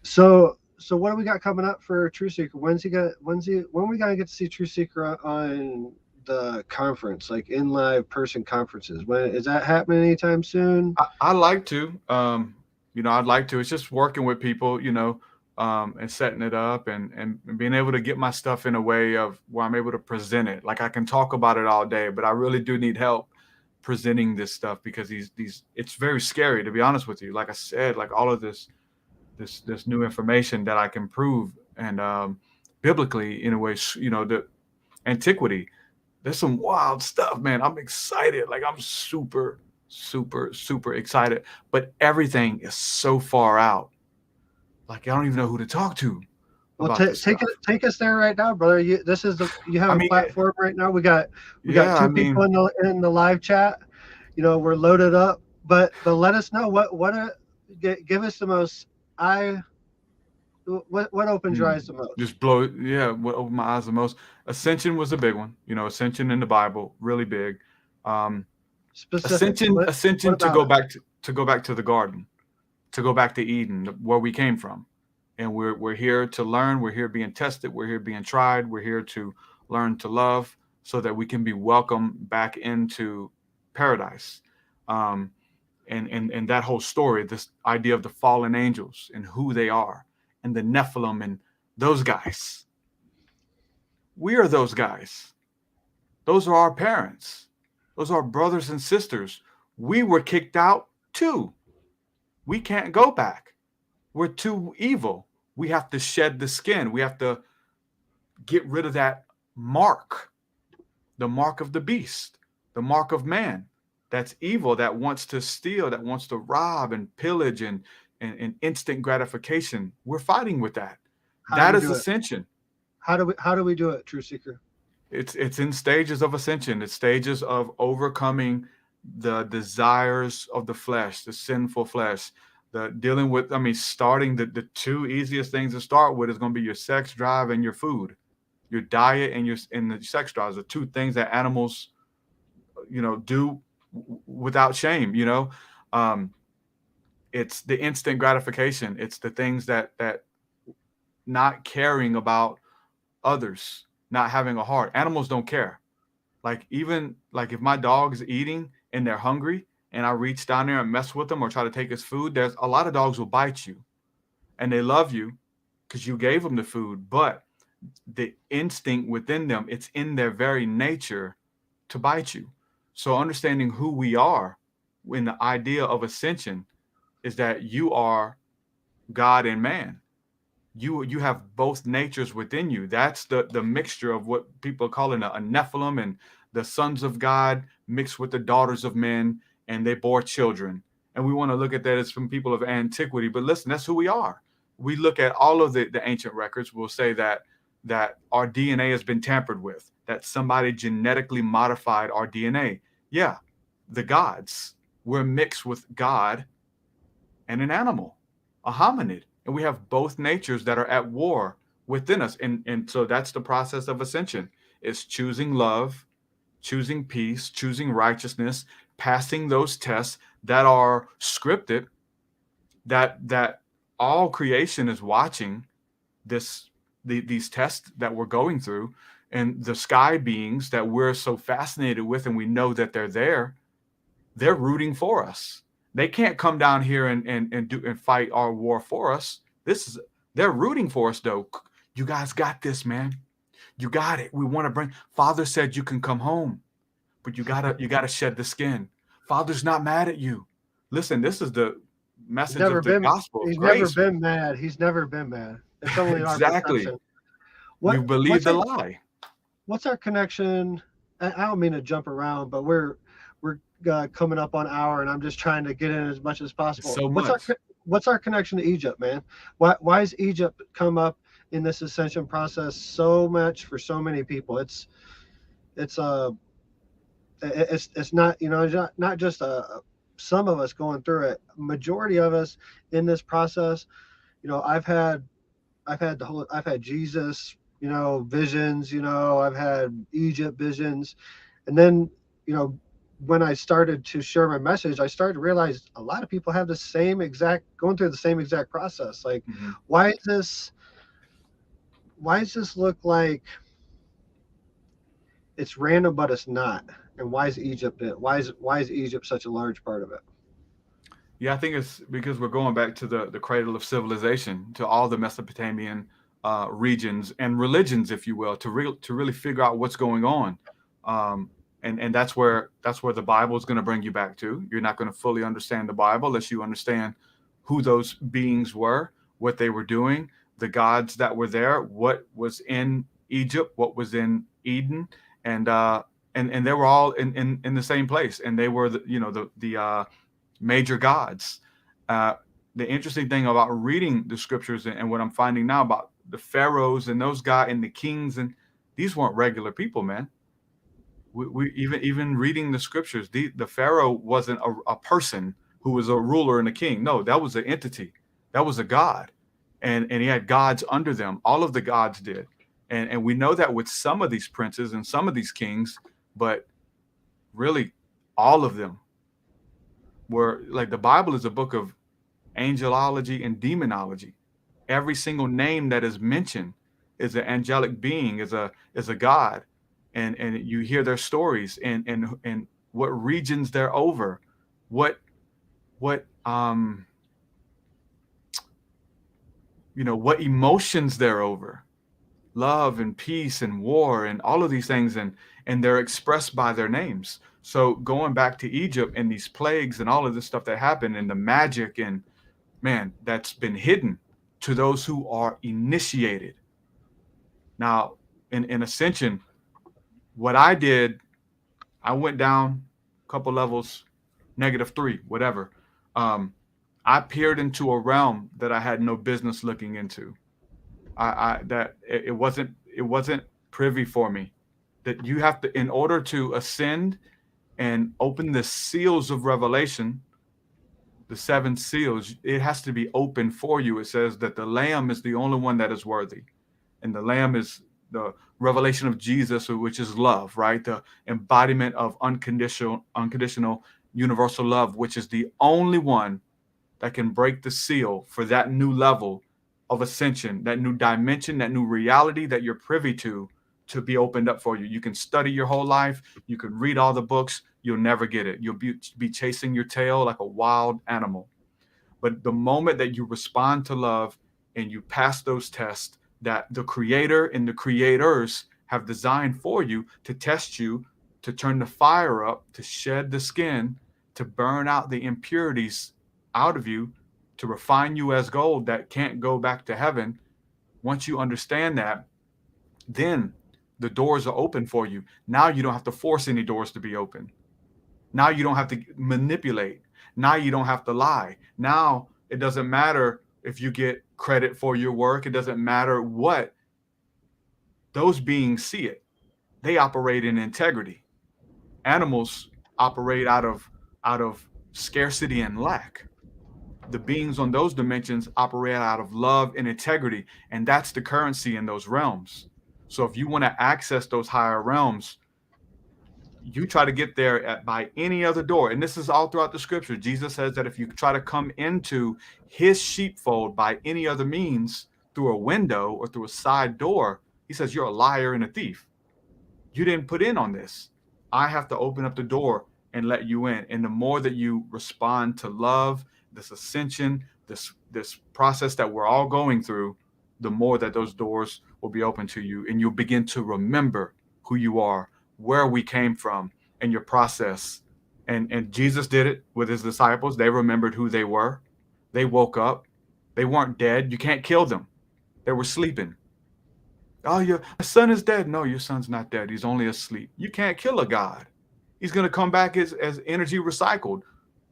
So what do we got coming up for TruthSeekah? When we gonna get to see TruthSeekah on the conference, like in live person conferences? When is that happening? Anytime soon? I like to. I'd like to. It's just working with people, and setting it up and being able to get my stuff in a way of where I'm able to present it. Like I can talk about it all day, but I really do need help presenting this stuff because it's very scary, to be honest with you. Like I said, like all of this new information that I can prove and biblically in a way, the antiquity, there's some wild stuff, man. I'm excited. Like I'm super, super, super excited, but everything is so far out. Like I don't even know who to talk to. Well, take us there right now, brother. You have a platform right now. We got two people in the live chat. We're loaded up, but let us know give us the most what opens your eyes the most. What opened my eyes the most? Ascension was a big one. Ascension in the Bible, really big. Ascension to go back to the garden, to go back to Eden, where we came from. And we're here to learn. We're here being tested. We're here being tried. We're here to learn to love so that we can be welcomed back into paradise. And that whole story, this idea of the fallen angels and who they are and the Nephilim and those guys. We are those guys. Those are our parents. Those are our brothers and sisters. We were kicked out too. We can't go back. We're too evil. We have to shed the skin. We have to get rid of that mark, the mark of the beast, the mark of man. That's evil, that wants to steal, that wants to rob and pillage and instant gratification. We're fighting with that. That is ascension. How do we do it, TruthSeekah? It's in stages of ascension. It's stages of overcoming the desires of the flesh, the sinful flesh. Starting the two easiest things to start with is going to be your sex drive and your food, your diet and the sex drives, the two things that animals, do without shame. It's the instant gratification. It's the things that not caring about others, not having a heart. Animals don't care. Like even like if my dog is eating and they're hungry, and I reach down there and mess with them or try to take his food, there's a lot of dogs will bite you and they love you because you gave them the food. But the instinct within them, it's in their very nature to bite you. So understanding who we are in the idea of ascension is that you are God and man. You have both natures within you. That's the mixture of what people are calling a Nephilim and the sons of God mixed with the daughters of men. And they bore children. And we want to look at that as from people of antiquity. But listen, that's who we are. We look at all of the ancient records. We'll say that our DNA has been tampered with, that somebody genetically modified our DNA. Yeah, the gods. We're mixed with God and an animal, a hominid. And we have both natures that are at war within us. And so that's the process of ascension. It's choosing love, choosing peace, choosing righteousness, passing those tests that are scripted, that all creation is watching these tests that we're going through, and the sky beings that we're so fascinated with, and we know that they're rooting for us. They can't come down here and fight our war for us. They're rooting for us though. You guys got this, man. You got it. We want to bring. Father said you can come home. But you gotta shed the skin. Father's not mad at you. Listen, this is the message of the gospel. He's never been mad. He's never been mad. It's only exactly. You believe the lie. What's our connection? I don't mean to jump around, but we're coming up on an hour, and I'm just trying to get in as much as possible. So much. what's our connection to Egypt, man? Why is Egypt come up in this ascension process so much for so many people? It's it's not, you know, not just some of us going through it. Majority of us in this process, you know, I've had Jesus, you know, visions, you know, I've had Egypt visions. And then, you know, when I started to share my message, I started to realize a lot of people have the same exact, going through the same exact process. Like, Mm-hmm. why is this, why does this look like it's random, but it's not? And why is Egypt it? Why is Egypt such a large part of it? Yeah, I think it's because we're going back to the cradle of civilization, to all the Mesopotamian regions and religions, if you will, to really figure out what's going on. Um, and that's where the Bible is going to bring you back to. You're not going to fully understand the Bible unless you understand who those beings were, what they were doing, the gods that were there, what was in Egypt, what was in Eden, and and they were all in the same place, and they were the major gods. Uh, the interesting thing about reading the scriptures and what I'm finding now about the pharaohs and those guys and the kings, and these weren't regular people, man. We even reading the scriptures, the pharaoh wasn't a person who was a ruler and a king. No, that was an entity. That was a god, and he had gods under them. All of the gods did, and we know that with some of these princes and some of these kings, but really all of them where like the Bible is a book of angelology and demonology. Every single name that is mentioned is an angelic being, is a god, and you hear their stories and what regions they're over, what what what emotions they're over, love and peace and war and all of these things, and they're expressed by their names. So going back to Egypt and these plagues and all of this stuff that happened and the magic, and man, that's been hidden to those who are initiated. Now in Ascension, what I did, I went down a couple levels, -3, whatever. um I peered into a realm that I had no business looking into. I that it wasn't privy for me. That you have to, in order to ascend and open the seals of revelation, the seven seals, it has to be open for you. It says that the Lamb is the only one that is worthy, and the Lamb is the revelation of Jesus, which is love, right? The embodiment of unconditional universal love, which is the only one that can break the seal for that new level of ascension, that new dimension, that new reality that you're privy to be opened up for you. You can study your whole life, you can read all the books, you'll never get it. You'll be chasing your tail like a wild animal. But the moment that you respond to love and you pass those tests that the creator and the creators have designed for you to test you, to turn the fire up, to shed the skin, to burn out the impurities out of you, to refine you as gold that can't go back to heaven. Once you understand that, then the doors are open for you. Now you don't have to force any doors to be open. Now you don't have to manipulate. Now you don't have to lie. Now it doesn't matter if you get credit for your work. It doesn't matter what. Those beings see it. They operate in integrity. Animals operate out of scarcity and lack. The beings on those dimensions operate out of love and integrity, and that's the currency in those realms. So if you want to access those higher realms, you try to get there by any other door. And this is all throughout the scripture. Jesus says that if you try to come into his sheepfold by any other means, through a window or through a side door, he says you're a liar and a thief. You didn't put in on this. I have to open up the door and let you in. And the more that you respond to love, this ascension, this process that we're all going through, the more that those doors will be open to you, and you'll begin to remember who you are, where we came from, and your process. And Jesus did it with his disciples. They remembered who they were. They woke up. They weren't dead. You can't kill them. They were sleeping. Oh, your son is dead. No, your son's not dead. He's only asleep. You can't kill a God. He's going to come back as energy recycled.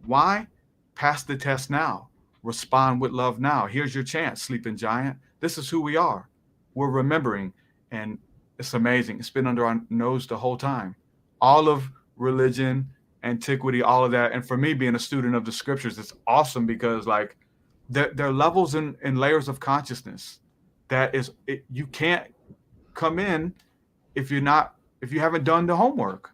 Why? Pass the test now. Respond with love now. Here's your chance, sleeping giant. This is who we are. We're remembering, and it's amazing. It's been under our nose the whole time. All of religion, antiquity, all of that. And for me, being a student of the scriptures, it's awesome because like there are levels and layers of consciousness that is you can't come in if you haven't done the homework.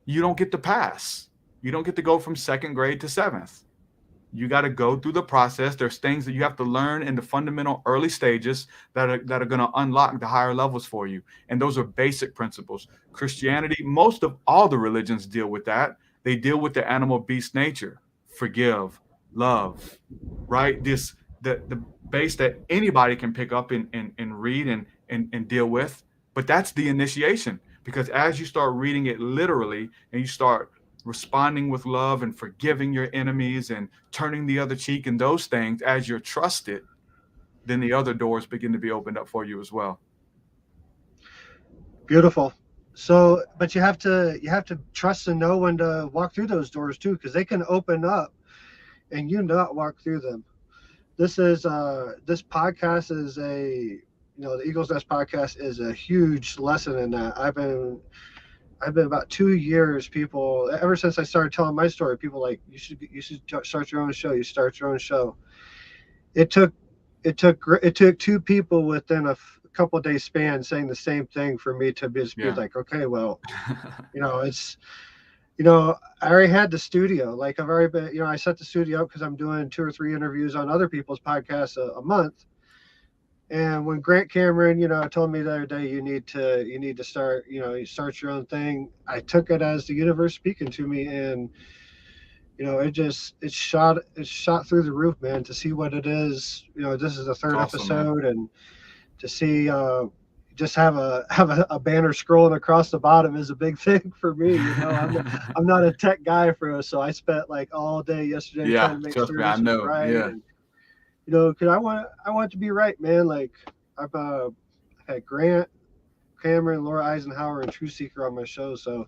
You don't get to pass. You don't get to go from second grade to seventh. You got to go through the process. There's things that you have to learn in the fundamental early stages that are going to unlock the higher levels for you. And those are basic principles. Christianity, most of all the religions deal with that. They deal with the animal beast nature, forgive, love, right? The base that anybody can pick up and read and deal with. But that's the initiation, because as you start reading it literally and you start responding with love and forgiving your enemies and turning the other cheek and those things, as you're trusted, then the other doors begin to be opened up for you as well. Beautiful. So, but you have to trust and know when to walk through those doors too, because they can open up and you not walk through them. This podcast is the Eagles Nest podcast is a huge lesson in that. I've been about 2 years, people, ever since I started telling my story, people like, you should start your own show. You start your own show. It took 2 people within a couple of days span saying the same thing for me to be like, okay, well, I already had the studio. Like I've already been, I set the studio up because I'm doing 2 or 3 interviews on other people's podcasts a month. And when Grant Cameron, told me the other day, you need to start, you start your own thing. I took it as the universe speaking to me, and it shot through the roof, man. To see what it is, this is the 3rd episode, man. And to see just have a banner scrolling across the bottom is a big thing for me. I'm not a tech guy so I spent like all day yesterday trying to make sure this was right. Yeah. And, because I want it to be right, man. Like I've had Grant, Cameron, Laura Eisenhower, and TruthSeekah on my show, so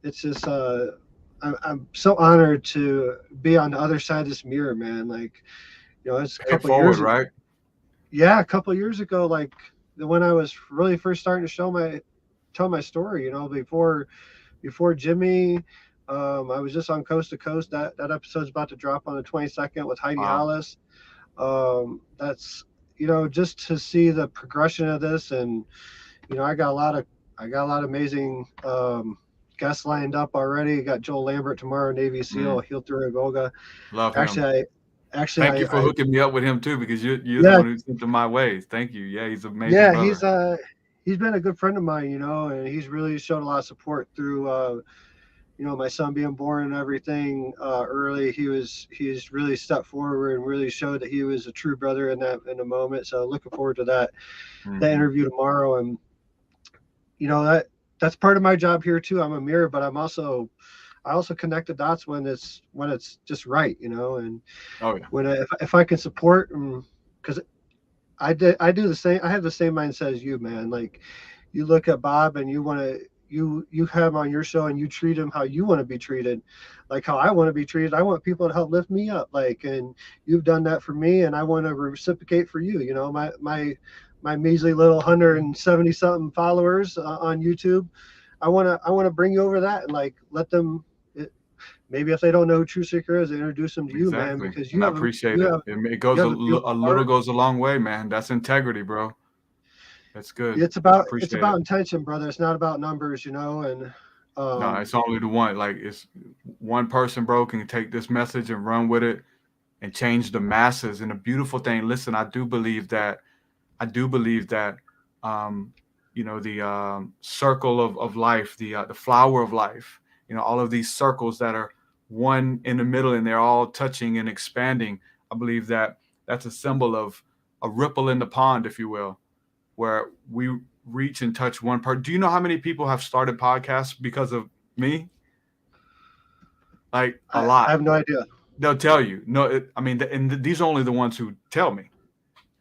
it's just I'm so honored to be on the other side of this mirror, man. Like, it's a couple of years, right? Yeah, a couple of years ago, like when I was really first starting to tell my story, before Jimmy. I was just on Coast to Coast. That episode's about to drop on the 22nd with Heidi Hollis. That's just to see the progression of this, and I got a lot of amazing guests lined up already. Got Joel Lambert tomorrow, Navy SEAL, Healed Through Golga. Love him. Thank you for hooking me up with him too, because you're the one who sent him my ways. Thank you. Yeah, he's amazing. Yeah, brother. He's been a good friend of mine, and he's really showed a lot of support through my son being born and everything early. He's really stepped forward and really showed that he was a true brother in the moment. So looking forward to that interview tomorrow. And that's part of my job here too. I'm a mirror, but I also connect the dots when it's just right, and when if I can support, because I do the same. I have the same mindset as you, man. Like you look at Bob and you want to. You have him on your show and you treat him how you want to be treated, like how I want to be treated. I want people to help lift me up, and you've done that for me, and I want to reciprocate for you. My measly little 170 something followers on YouTube. I want to bring you over that and let them. Maybe if they don't know who TruthSeekah is, introduce them to you, man. Because I appreciate it. It goes a little goes a long way, man. That's integrity, bro. That's good. It's about intention, brother. It's not about numbers, and no, it's only the one. Like it's one person, bro, can take this message and run with it and change the masses. And a beautiful thing. Listen, I do believe that the circle of life, the flower of life, all of these circles that are one in the middle and they're all touching and expanding. I believe that that's a symbol of a ripple in the pond, if you will, where we reach and touch one part. Do you know how many people have started podcasts because of me? Like a lot. I have no idea. They'll tell you. No, these are only the ones who tell me.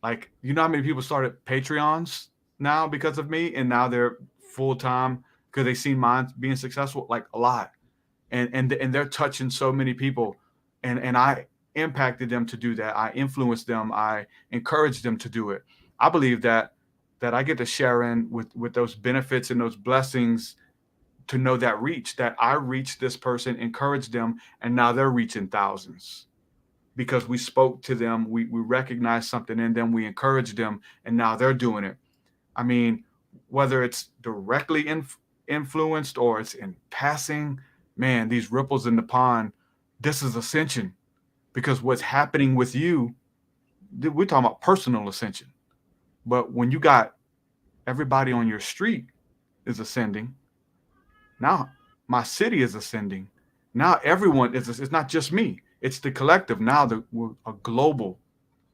Like, you know how many people started Patreons now because of me, and now they're full-time because they see mine being successful? Like a lot. And they're touching so many people. And impacted them to do that. I influenced them. I encouraged them to do it. I believe that I get to share in with those benefits and those blessings, to know that reach, that I reached this person, encouraged them, and now they're reaching thousands because we spoke to them. We recognized something in them. We encouraged them, and now they're doing it. I mean, whether it's directly influenced or it's in passing, man, these ripples in the pond, this is ascension, because what's happening with you, we're talking about personal ascension. But when you got everybody on your street is ascending, now my city is ascending. Now everyone is, it's not just me, it's the collective. Now we're a global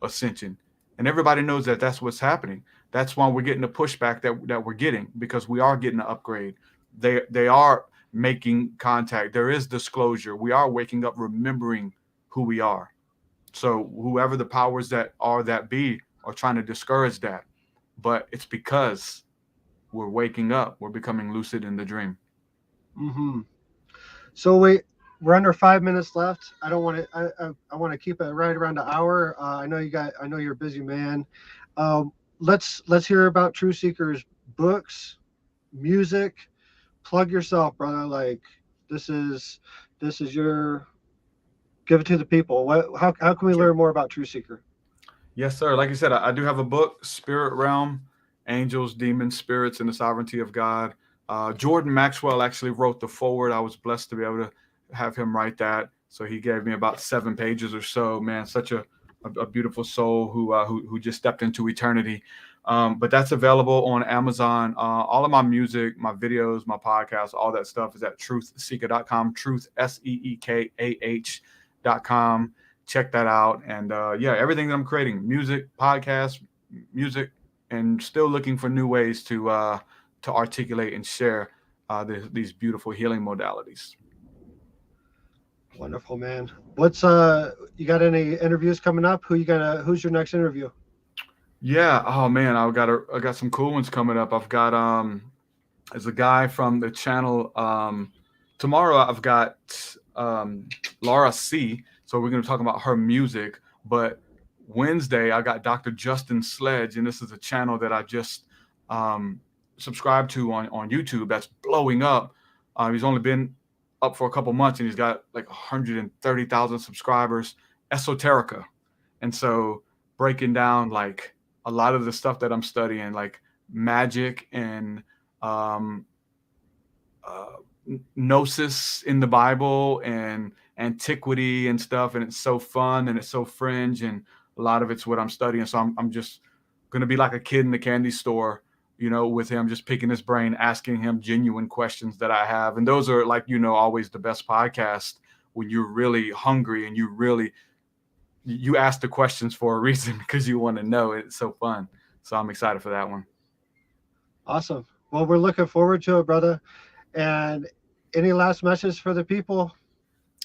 ascension. And everybody knows that that's what's happening. That's why we're getting the pushback that we're getting, because we are getting an upgrade. They are making contact. There is disclosure. We are waking up, remembering who we are. So whoever the powers that be are trying to discourage that. But it's because we're waking up. We're becoming lucid in the dream. Mm-hmm. So we're under 5 minutes left. I don't want to. I want to keep it right around an hour. I know you're a busy man. Let's hear about TruthSeekah's books, music. Plug yourself, brother. Like this is your, give it to the people. How can we learn more about TruthSeekah? Yes, sir. Like you said, I do have a book, Spirit Realm, Angels, Demons, Spirits, and the Sovereignty of God. Jordan Maxwell actually wrote the foreword. I was blessed to be able to have him write that. So he gave me about 7 pages or so. Man, such a beautiful soul who just stepped into eternity. But that's available on Amazon. All of my music, my videos, my podcasts, all that stuff is at TruthSeekah.com. Truth SEEKAH.com. Check that out. And yeah, everything that I'm creating, music, podcasts, music, and still looking for new ways to articulate and share these beautiful healing modalities. Wonderful, man. What's you got any interviews coming up? Who's your next interview? Yeah. Oh man, I got some cool ones coming up. I've got there's a guy from the channel. Tomorrow I've got Laura C. So we're going to talk about her music. But Wednesday I got Dr. Justin Sledge, and this is a channel that I just subscribed to on YouTube that's blowing up. He's only been up for a couple months, and he's got like 130,000 subscribers. Esoterica, and so breaking down like a lot of the stuff that I'm studying, like magic and gnosis in the Bible and antiquity and stuff, and it's so fun and it's so fringe, and a lot of it's what I'm studying. So I'm just gonna be like a kid in the candy store, with him, just picking his brain, asking him genuine questions that I have. And those are like, always the best podcast, when you're really hungry and you ask the questions for a reason, because you want to know. It's so fun. So I'm excited for that one. Awesome. Well, we're looking forward to it, brother. And any last message for the people?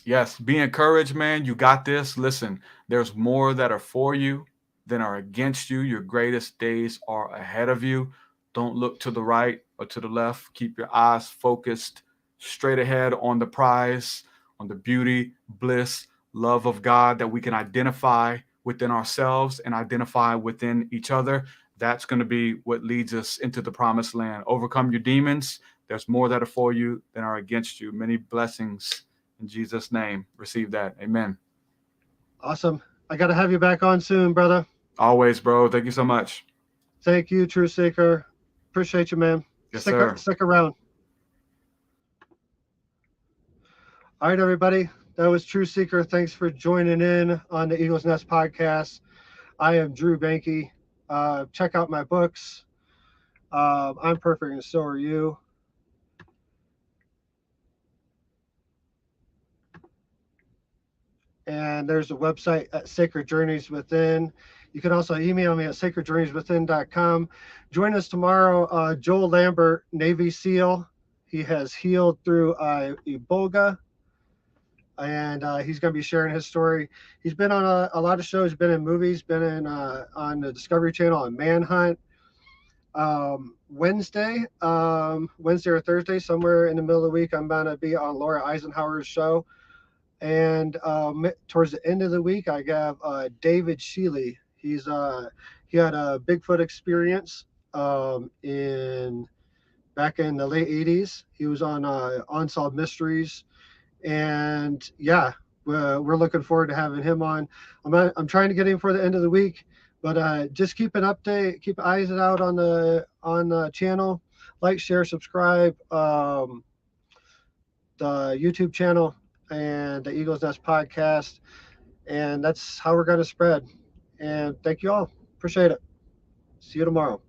Yes. Be encouraged, man. You got this. Listen, there's more that are for you than are against you. Your greatest days are ahead of you. Don't look to the right or to the left. Keep your eyes focused straight ahead on the prize, on the beauty, bliss, love of God that we can identify within ourselves and identify within each other. That's going to be what leads us into the promised land. Overcome your demons. There's more that are for you than are against you. Many blessings in Jesus' name. Receive that. Amen. Awesome. I got to have you back on soon, brother. Always, bro. Thank you so much. Thank you, TruthSeekah. Appreciate you, man. Yes, sir. Stick around. All right, everybody. That was TruthSeekah. Thanks for joining in on the Eagle's Nest podcast. I am Drew Banky. Check out my books. I'm perfect, and so are you. And there's a website at Sacred Journeys Within. You can also email me at sacredjourneyswithin.com. Join us tomorrow. Joel Lambert, Navy SEAL. He has healed through Ebola, and he's going to be sharing his story. He's been on a lot of shows, been in movies, been in on the Discovery Channel on Manhunt. Wednesday or Thursday, somewhere in the middle of the week, I'm going to be on Laura Eisenhower's show. And towards the end of the week, I have David Shealy. He had a Bigfoot experience in back in the late 80s. He was on Unsolved Mysteries, and yeah, we're looking forward to having him on. I'm trying to get him for the end of the week, but just keep eyes out on the channel, like, share, subscribe, the YouTube channel and the Eagles Nest podcast, and that's how we're going to spread. And thank you all. Appreciate it. See you tomorrow.